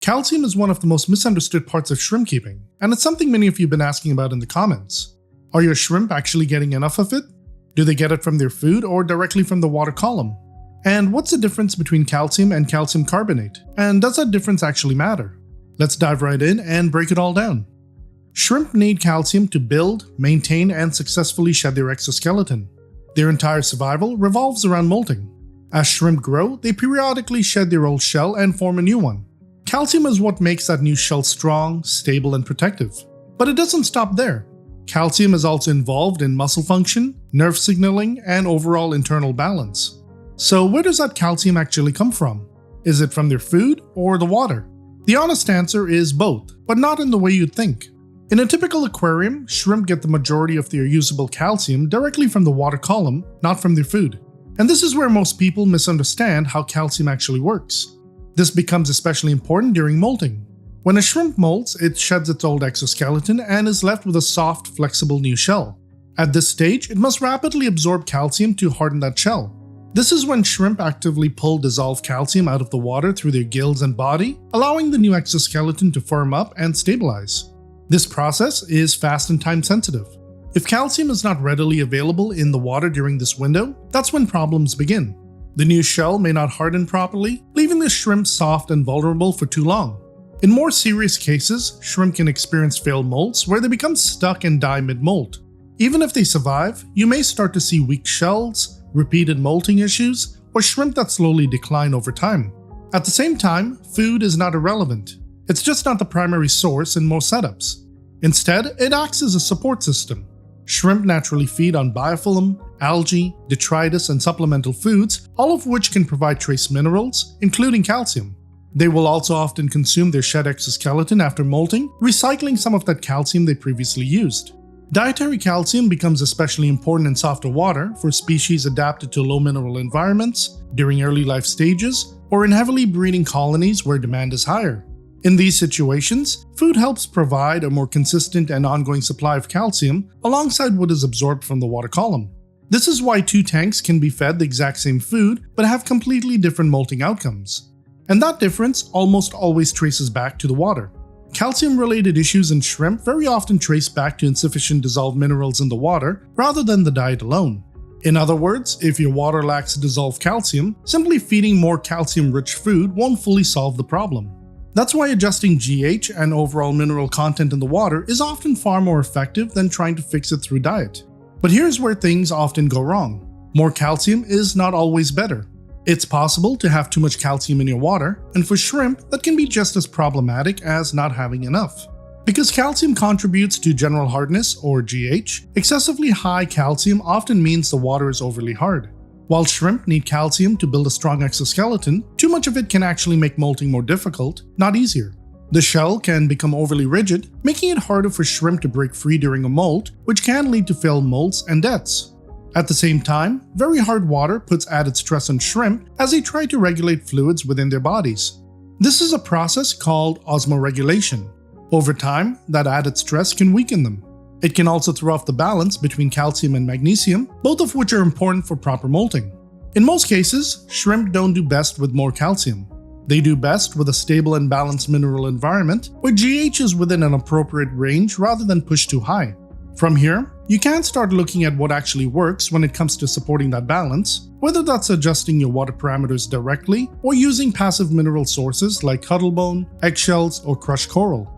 Calcium is one of the most misunderstood parts of shrimp keeping, and it's something many of you have been asking about in the comments. Are your shrimp actually getting enough of it? Do they get it from their food or directly from the water column? And what's the difference between calcium and calcium carbonate? And does that difference actually matter? Let's dive right in and break it all down. Shrimp need calcium to build, maintain, and successfully shed their exoskeleton. Their entire survival revolves around molting. As shrimp grow, they periodically shed their old shell and form a new one. Calcium is what makes that new shell strong, stable, and protective. But it doesn't stop there. Calcium is also involved in muscle function, nerve signaling, and overall internal balance. So where does that calcium actually come from? Is it from their food or the water? The honest answer is both, but not in the way you'd think. In a typical aquarium, shrimp get the majority of their usable calcium directly from the water column, not from their food. And this is where most people misunderstand how calcium actually works. This becomes especially important during molting. When a shrimp molts, it sheds its old exoskeleton and is left with a soft, flexible new shell. At this stage, it must rapidly absorb calcium to harden that shell. This is when shrimp actively pull dissolved calcium out of the water through their gills and body, allowing the new exoskeleton to firm up and stabilize. This process is fast and time sensitive. If calcium is not readily available in the water during this window, that's when problems begin. The new shell may not harden properly, leaving the shrimp soft and vulnerable for too long. In more serious cases, shrimp can experience failed molts where they become stuck and die mid-molt. Even if they survive, you may start to see weak shells, repeated molting issues, or shrimp that slowly decline over time. At the same time, food is not irrelevant. It's just not the primary source in most setups. Instead, it acts as a support system. Shrimp naturally feed on biofilm, algae, detritus, and supplemental foods, all of which can provide trace minerals, including calcium. They will also often consume their shed exoskeleton after molting, recycling some of that calcium they previously used. Dietary calcium becomes especially important in softer water for species adapted to low mineral environments, during early life stages, or in heavily breeding colonies where demand is higher. In these situations, food helps provide a more consistent and ongoing supply of calcium alongside what is absorbed from the water column. This is why two tanks can be fed the exact same food but have completely different molting outcomes. And that difference almost always traces back to the water. Calcium-related issues in shrimp very often trace back to insufficient dissolved minerals in the water rather than the diet alone. In other words, if your water lacks dissolved calcium, simply feeding more calcium-rich food won't fully solve the problem. That's why adjusting GH and overall mineral content in the water is often far more effective than trying to fix it through diet. But here's where things often go wrong. More calcium is not always better. It's possible to have too much calcium in your water, and for shrimp, that can be just as problematic as not having enough. Because calcium contributes to general hardness, or GH, excessively high calcium often means the water is overly hard. While shrimp need calcium to build a strong exoskeleton, too much of it can actually make molting more difficult, not easier. The shell can become overly rigid, making it harder for shrimp to break free during a molt, which can lead to failed molts and deaths. At the same time, very hard water puts added stress on shrimp as they try to regulate fluids within their bodies. This is a process called osmoregulation. Over time, that added stress can weaken them. It can also throw off the balance between calcium and magnesium, both of which are important for proper molting. In most cases, shrimp don't do best with more calcium. They do best with a stable and balanced mineral environment where GH is within an appropriate range rather than pushed too high. From here, you can start looking at what actually works when it comes to supporting that balance, whether that's adjusting your water parameters directly or using passive mineral sources like cuttlebone, eggshells, or crushed coral.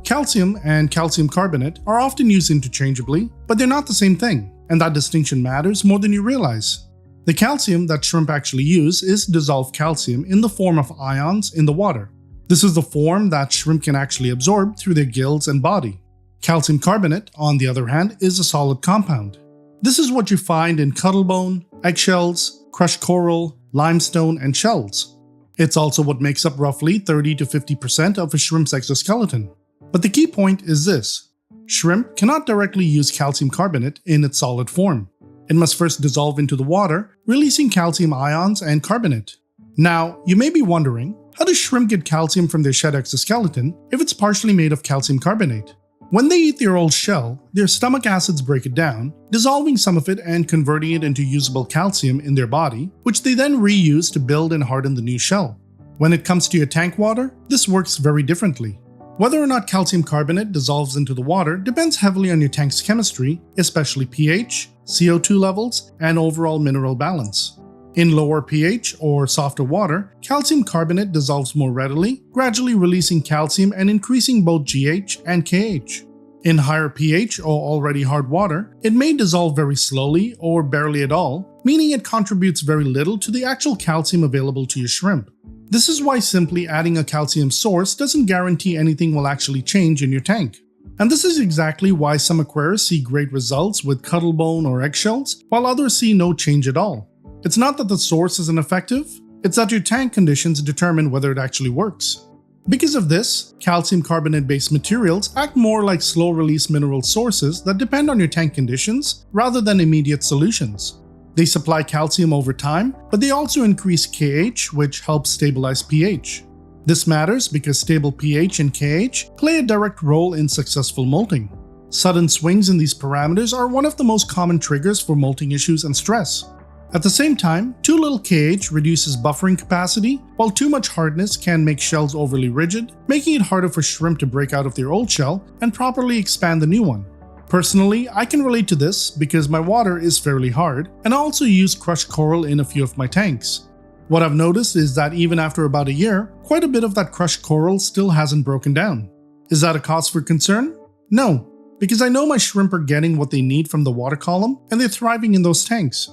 Calcium and calcium carbonate are often used interchangeably, but they're not the same thing, and that distinction matters more than you realize. The calcium that shrimp actually use is dissolved calcium in the form of ions in the water. This is the form that shrimp can actually absorb through their gills and body. Calcium carbonate, on the other hand, is a solid compound. This is what you find in cuttlebone, eggshells, crushed coral, limestone, and shells. It's also what makes up roughly 30 to 50% of a shrimp's exoskeleton. But the key point is this: shrimp cannot directly use calcium carbonate in its solid form. It must first dissolve into the water, releasing calcium ions and carbonate. Now, you may be wondering, how does shrimp get calcium from their shed exoskeleton if it's partially made of calcium carbonate? When they eat their old shell, their stomach acids break it down, dissolving some of it and converting it into usable calcium in their body, which they then reuse to build and harden the new shell. When it comes to your tank water, this works very differently. Whether or not calcium carbonate dissolves into the water depends heavily on your tank's chemistry, especially pH, CO2 levels, and overall mineral balance. In lower pH or softer water, calcium carbonate dissolves more readily, gradually releasing calcium and increasing both GH and KH. In higher pH or already hard water, it may dissolve very slowly or barely at all, meaning it contributes very little to the actual calcium available to your shrimp. This is why simply adding a calcium source doesn't guarantee anything will actually change in your tank. And this is exactly why some aquarists see great results with cuttlebone or eggshells, while others see no change at all. It's not that the source isn't effective, it's that your tank conditions determine whether it actually works. Because of this, calcium carbonate-based materials act more like slow-release mineral sources that depend on your tank conditions rather than immediate solutions. They supply calcium over time, but they also increase KH, which helps stabilize pH. This matters because stable pH and KH play a direct role in successful molting. Sudden swings in these parameters are one of the most common triggers for molting issues and stress. At the same time, too little KH reduces buffering capacity, while too much hardness can make shells overly rigid, making it harder for shrimp to break out of their old shell and properly expand the new one. Personally, I can relate to this because my water is fairly hard, and I also use crushed coral in a few of my tanks. What I've noticed is that even after about a year, quite a bit of that crushed coral still hasn't broken down. Is that a cause for concern? No, because I know my shrimp are getting what they need from the water column and they're thriving in those tanks.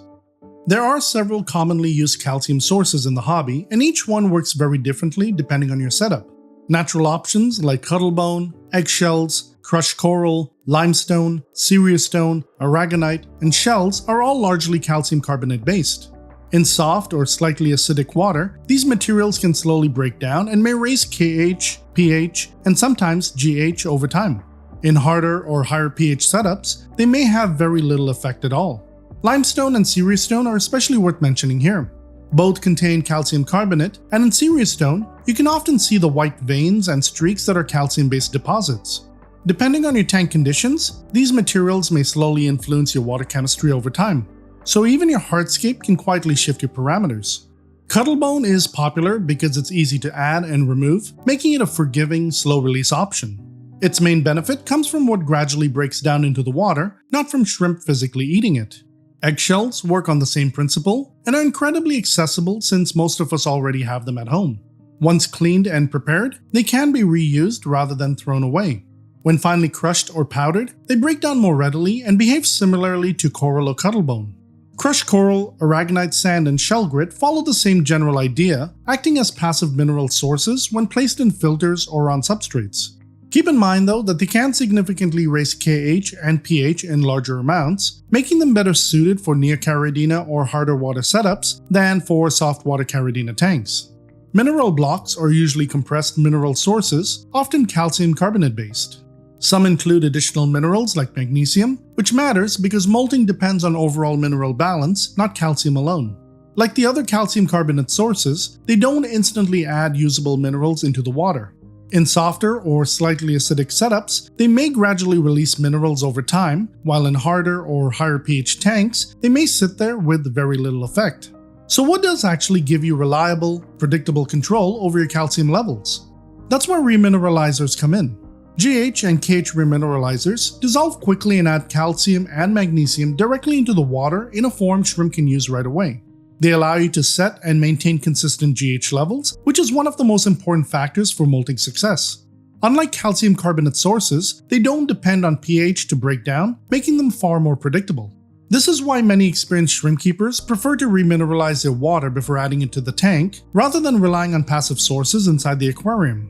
There are several commonly used calcium sources in the hobby, and each one works very differently depending on your setup. Natural options like cuttlebone, eggshells, crushed coral, limestone, cereus stone, aragonite, and shells are all largely calcium carbonate based. In soft or slightly acidic water, these materials can slowly break down and may raise KH, pH, and sometimes GH over time. In harder or higher pH setups, they may have very little effect at all. Limestone and cereus stone are especially worth mentioning here. Both contain calcium carbonate, and in cereus stone, you can often see the white veins and streaks that are calcium-based deposits. Depending on your tank conditions, these materials may slowly influence your water chemistry over time, so even your hardscape can quietly shift your parameters. Cuttlebone is popular because it's easy to add and remove, making it a forgiving, slow-release option. Its main benefit comes from what gradually breaks down into the water, not from shrimp physically eating it. Eggshells work on the same principle and are incredibly accessible since most of us already have them at home. Once cleaned and prepared, they can be reused rather than thrown away. When finely crushed or powdered, they break down more readily and behave similarly to coral or cuttlebone. Crushed coral, aragonite sand, and shell grit follow the same general idea, acting as passive mineral sources when placed in filters or on substrates. Keep in mind though that they can significantly raise KH and pH in larger amounts, making them better suited for Neocaridina or harder water setups than for soft water Caridina tanks. Mineral blocks are usually compressed mineral sources, often calcium carbonate based. Some include additional minerals like magnesium, which matters because molting depends on overall mineral balance, not calcium alone. Like the other calcium carbonate sources, they don't instantly add usable minerals into the water. In softer or slightly acidic setups, they may gradually release minerals over time, while in harder or higher pH tanks, they may sit there with very little effect. So what does actually give you reliable, predictable control over your calcium levels? That's where remineralizers come in. GH and KH remineralizers dissolve quickly and add calcium and magnesium directly into the water in a form shrimp can use right away. They allow you to set and maintain consistent GH levels, which is one of the most important factors for molting success. Unlike calcium carbonate sources, they don't depend on pH to break down, making them far more predictable. This is why many experienced shrimp keepers prefer to remineralize their water before adding it to the tank, rather than relying on passive sources inside the aquarium.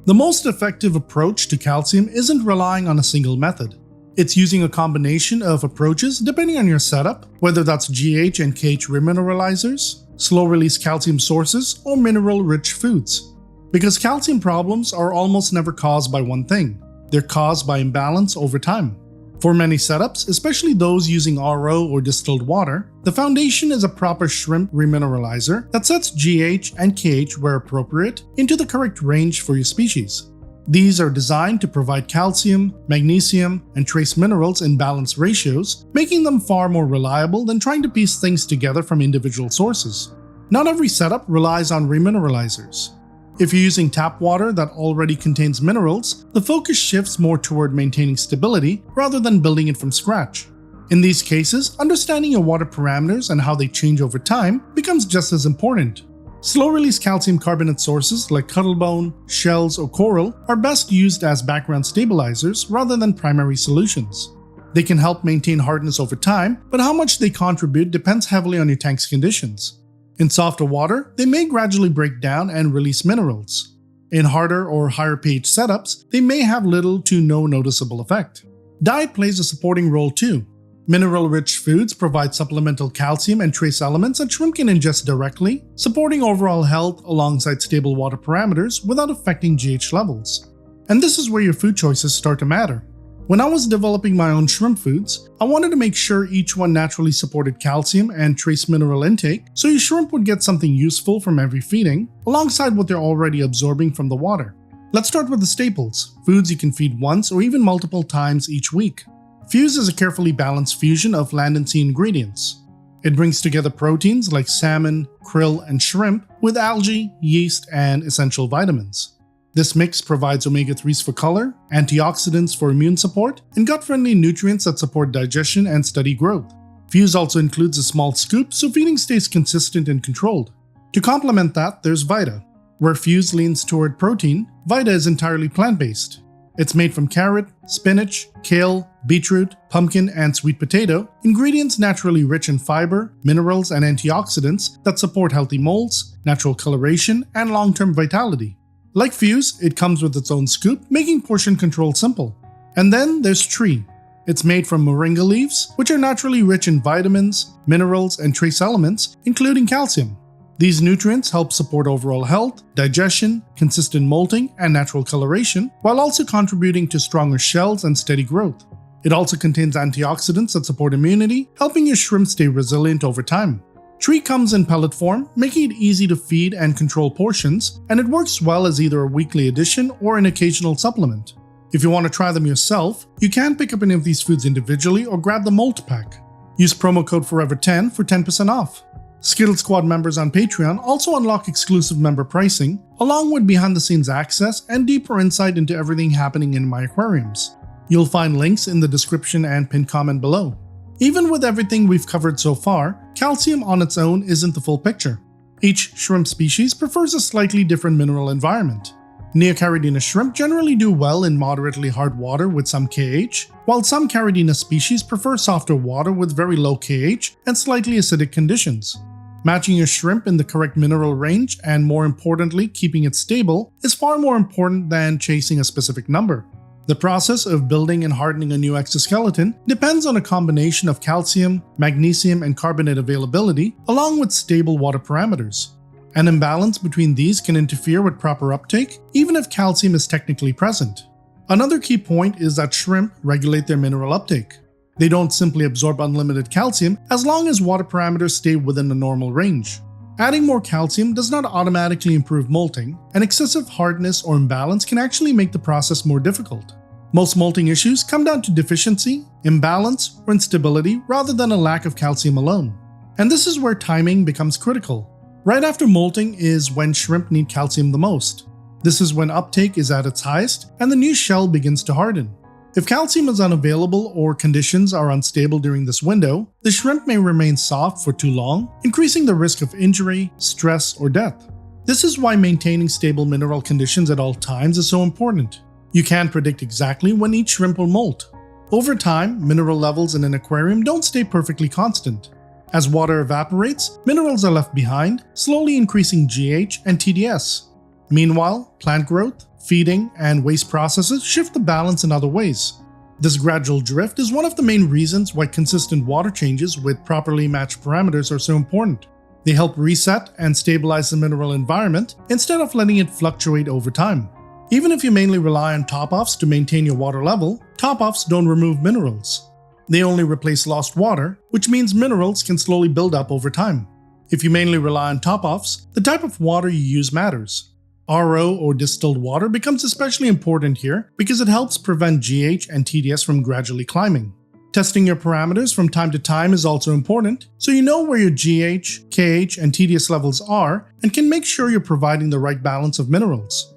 The most effective approach to calcium isn't relying on a single method. It's using a combination of approaches depending on your setup, whether that's GH and KH remineralizers, slow-release calcium sources, or mineral-rich foods. Because calcium problems are almost never caused by one thing. They're caused by imbalance over time. For many setups, especially those using RO or distilled water, the foundation is a proper shrimp remineralizer that sets GH and KH where appropriate into the correct range for your species. These are designed to provide calcium, magnesium, and trace minerals in balanced ratios, making them far more reliable than trying to piece things together from individual sources. Not every setup relies on remineralizers. If you're using tap water that already contains minerals, the focus shifts more toward maintaining stability rather than building it from scratch. In these cases, understanding your water parameters and how they change over time becomes just as important. Slow-release calcium carbonate sources like cuttlebone, shells, or coral are best used as background stabilizers rather than primary solutions. They can help maintain hardness over time, but how much they contribute depends heavily on your tank's conditions. In softer water, they may gradually break down and release minerals. In harder or higher pH setups, they may have little to no noticeable effect. Diet plays a supporting role too. Mineral-rich foods provide supplemental calcium and trace elements that shrimp can ingest directly, supporting overall health alongside stable water parameters without affecting GH levels. And this is where your food choices start to matter. When I was developing my own shrimp foods, I wanted to make sure each one naturally supported calcium and trace mineral intake so your shrimp would get something useful from every feeding, alongside what they're already absorbing from the water. Let's start with the staples, foods you can feed once or even multiple times each week. Fuse is a carefully balanced fusion of land and sea ingredients. It brings together proteins like salmon, krill, and shrimp with algae, yeast, and essential vitamins. This mix provides omega-3s for color, antioxidants for immune support, and gut-friendly nutrients that support digestion and steady growth. Fuse also includes a small scoop so feeding stays consistent and controlled. To complement that, there's Vita. Where Fuse leans toward protein, Vita is entirely plant-based. It's made from carrot, spinach, kale, beetroot, pumpkin, and sweet potato, ingredients naturally rich in fiber, minerals, and antioxidants that support healthy molts, natural coloration, and long-term vitality. Like Fuse, it comes with its own scoop, making portion control simple. And then there's Tree. It's made from moringa leaves, which are naturally rich in vitamins, minerals, and trace elements, including calcium. These nutrients help support overall health, digestion, consistent molting, and natural coloration, while also contributing to stronger shells and steady growth. It also contains antioxidants that support immunity, helping your shrimp stay resilient over time. Tree comes in pellet form, making it easy to feed and control portions, and it works well as either a weekly addition or an occasional supplement. If you want to try them yourself, you can pick up any of these foods individually or grab the Molt pack. Use promo code FOREVER10 for 10% off. Skittle Squad members on Patreon also unlock exclusive member pricing, along with behind-the-scenes access and deeper insight into everything happening in my aquariums. You'll find links in the description and pinned comment below. Even with everything we've covered so far, calcium on its own isn't the full picture. Each shrimp species prefers a slightly different mineral environment. Neocaridina shrimp generally do well in moderately hard water with some KH, while some Caridina species prefer softer water with very low KH and slightly acidic conditions. Matching your shrimp in the correct mineral range, and more importantly keeping it stable, is far more important than chasing a specific number. The process of building and hardening a new exoskeleton depends on a combination of calcium, magnesium, and carbonate availability, along with stable water parameters. An imbalance between these can interfere with proper uptake, even if calcium is technically present. Another key point is that shrimp regulate their mineral uptake. They don't simply absorb unlimited calcium as long as water parameters stay within the normal range. Adding more calcium does not automatically improve molting, and excessive hardness or imbalance can actually make the process more difficult. Most molting issues come down to deficiency, imbalance, or instability rather than a lack of calcium alone. And this is where timing becomes critical. Right after molting is when shrimp need calcium the most. This is when uptake is at its highest and the new shell begins to harden. If calcium is unavailable or conditions are unstable during this window, the shrimp may remain soft for too long, increasing the risk of injury, stress, or death. This is why maintaining stable mineral conditions at all times is so important. You can't predict exactly when each shrimp will molt. Over time, mineral levels in an aquarium don't stay perfectly constant. As water evaporates, minerals are left behind, slowly increasing GH and TDS. Meanwhile, plant growth, feeding, and waste processes shift the balance in other ways. This gradual drift is one of the main reasons why consistent water changes with properly matched parameters are so important. They help reset and stabilize the mineral environment instead of letting it fluctuate over time. Even if you mainly rely on top-offs to maintain your water level, top-offs don't remove minerals. They only replace lost water, which means minerals can slowly build up over time. If you mainly rely on top-offs, the type of water you use matters. RO or distilled water becomes especially important here because it helps prevent GH and TDS from gradually climbing. Testing your parameters from time to time is also important, so you know where your GH, KH, and TDS levels are and can make sure you're providing the right balance of minerals.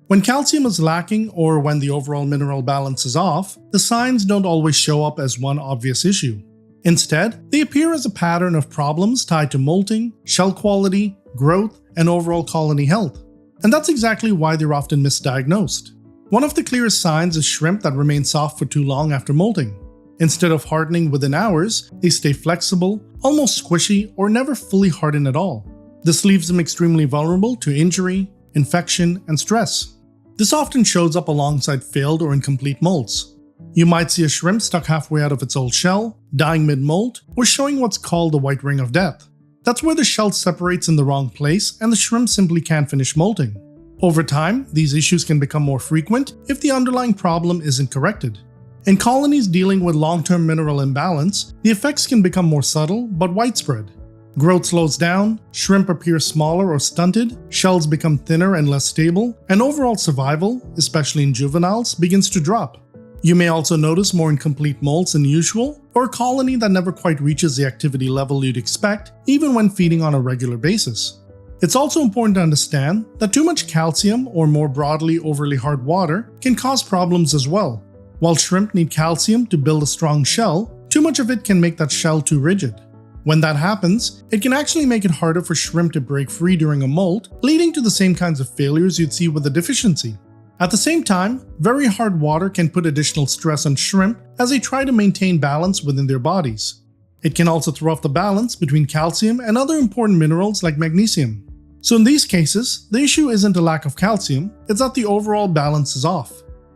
When calcium is lacking or when the overall mineral balance is off, the signs don't always show up as one obvious issue. Instead, they appear as a pattern of problems tied to molting, shell quality, growth, and overall colony health. And that's exactly why they're often misdiagnosed. One of the clearest signs is shrimp that remain soft for too long after molting. Instead of hardening within hours, they stay flexible, almost squishy, or never fully harden at all. This leaves them extremely vulnerable to injury, infection, and stress. This often shows up alongside failed or incomplete molts. You might see a shrimp stuck halfway out of its old shell, dying mid-molt, or showing what's called the white ring of death. That's where the shell separates in the wrong place and the shrimp simply can't finish molting. Over time, these issues can become more frequent if the underlying problem isn't corrected. In colonies dealing with long-term mineral imbalance, the effects can become more subtle but widespread. Growth slows down, shrimp appear smaller or stunted, shells become thinner and less stable, and overall survival, especially in juveniles, begins to drop. You may also notice more incomplete molts than usual, or a colony that never quite reaches the activity level you'd expect, even when feeding on a regular basis. It's also important to understand that too much calcium, or more broadly overly hard water, can cause problems as well. While shrimp need calcium to build a strong shell, too much of it can make that shell too rigid. When that happens, it can actually make it harder for shrimp to break free during a molt, leading to the same kinds of failures you'd see with a deficiency. At the same time, very hard water can put additional stress on shrimp as they try to maintain balance within their bodies. It can also throw off the balance between calcium and other important minerals like magnesium. So in these cases, the issue isn't a lack of calcium, it's that the overall balance is off.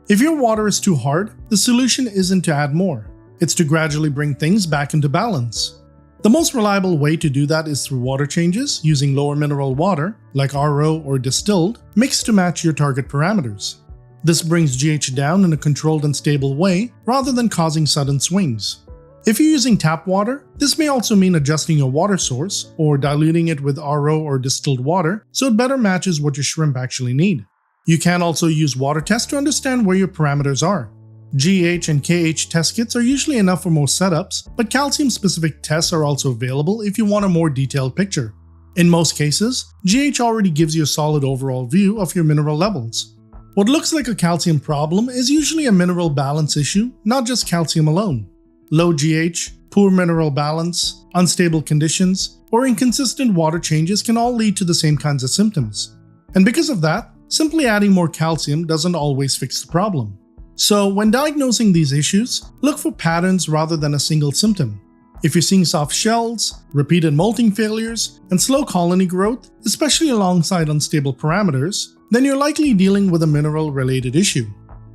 If your water is too hard, the solution isn't to add more. It's to gradually bring things back into balance. The most reliable way to do that is through water changes using lower mineral water, like RO or distilled, mixed to match your target parameters. This brings GH down in a controlled and stable way rather than causing sudden swings. If you're using tap water, this may also mean adjusting your water source or diluting it with RO or distilled water so it better matches what your shrimp actually need. You can also use water tests to understand where your parameters are. GH and KH test kits are usually enough for most setups, but calcium-specific tests are also available if you want a more detailed picture. In most cases, GH already gives you a solid overall view of your mineral levels. What looks like a calcium problem is usually a mineral balance issue, not just calcium alone. Low GH, poor mineral balance, unstable conditions, or inconsistent water changes can all lead to the same kinds of symptoms. And because of that, simply adding more calcium doesn't always fix the problem. So when diagnosing these issues, look for patterns rather than a single symptom. If you're seeing soft shells, repeated molting failures, and slow colony growth, especially alongside unstable parameters, then you're likely dealing with a mineral-related issue.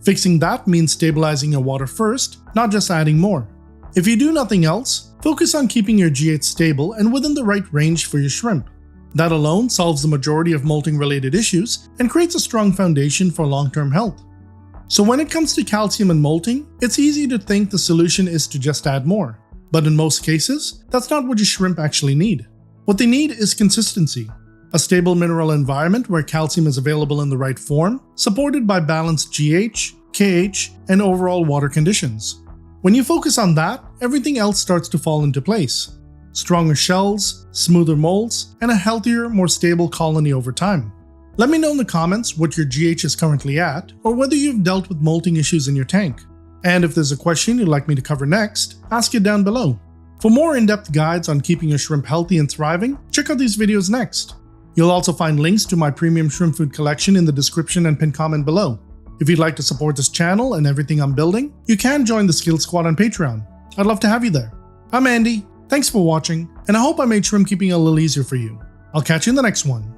Fixing that means stabilizing your water first, not just adding more. If you do nothing else, focus on keeping your GH stable and within the right range for your shrimp. That alone solves the majority of molting-related issues and creates a strong foundation for long-term health. So when it comes to calcium and molting, it's easy to think the solution is to just add more. But in most cases, that's not what your shrimp actually need. What they need is consistency. A stable mineral environment where calcium is available in the right form, supported by balanced GH, KH, and overall water conditions. When you focus on that, everything else starts to fall into place. Stronger shells, smoother molts, and a healthier, more stable colony over time. Let me know in the comments what your GH is currently at, or whether you've dealt with molting issues in your tank. And if there's a question you'd like me to cover next, ask it down below. For more in-depth guides on keeping your shrimp healthy and thriving, check out these videos next. You'll also find links to my premium shrimp food collection in the description and pinned comment below. If you'd like to support this channel and everything I'm building, you can join the Skill Squad on Patreon. I'd love to have you there. I'm Andy, thanks for watching, and I hope I made shrimp keeping a little easier for you. I'll catch you in the next one.